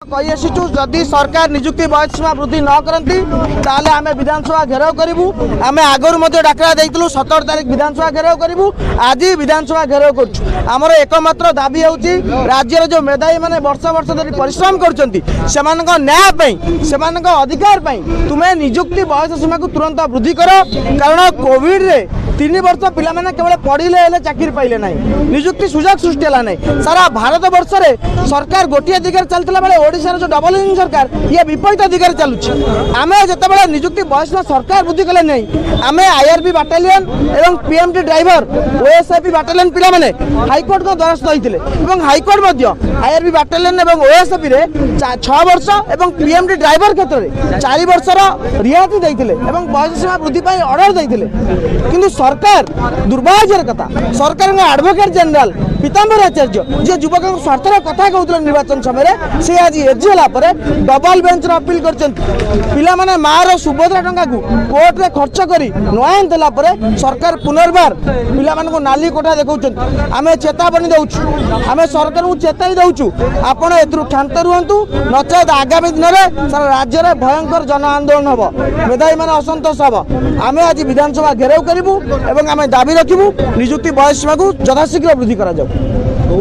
कही आसीचु जदि सरकार निजुक्ति बयस सीमा वृद्धि न करती ताले आमे विधानसभा घेराव करूँ। आम आगुरी डाकरा देलु 17 तारिख विधानसभा घेराव करूँ। आज विधानसभा घेराव करमर एकमात्र दाबी होची राज्यर जो मेधावी मैंने वर्ष वर्ष धरी परिश्रम कर न्याय से अधिकार तुम्हें निजुक्ति बयस सीमा को तुरंत वृद्धि कर। कारण कोविड रे 3 वर्ष पिला माने केवल पढ़ले चाकरी पाइले ना निजुक्ति सुजोग सृष्टि है ना सारा भारत वर्ष में सरकार गोटे दिगरे चलता बेले ओडिशा जो डबल इंजन सरकार ये विपरीत दिगरे चलुची। आम जिते निजुक्ति बयस सरकार वृद्धि कले नहीं आम आईआरबी बाटालियन एवं पीएमटी ड्राइवर ओएसएफी बाटालियन पिला माने हाईकोर्ट को द्वारस्थ होते हाईकोर्ट आईआरबी बाटालियन और ओएसएफी रे 6 वर्ष और पीएमटी ड्राइवर क्षेत्र में 4 वर्षर रिहाती देते बयस सीमा वृद्धि ऑर्डर देते कि सरकार दुर्भाग्यर कथा सरकार एडवोकेट जनरल पीताम्बर आचार्य जी युवक स्वार्थर कथा कहते निर्वाचन समय से आज एजी है डबल बेंच अपील कर मार सुभद्रा टंका को कोर्ट में खर्च कर न्याय देला सरकार पुनर्बार पिला नाली कोठा देखा आम चेतावनी दौचु आम सरकार को चेताई दौचु आपण क्षांत रुहतु नचेत आगामी दिन में सारा राज्य में भयंकर जन आंदोलन हम मेधावी मैंने असंतोष हम आम आज विधानसभा घेराव करूँ एवं आम दाबी रखू निजुक्ति बयस सीमा को यथाशीघ्र वृद्धि करा जाऊ।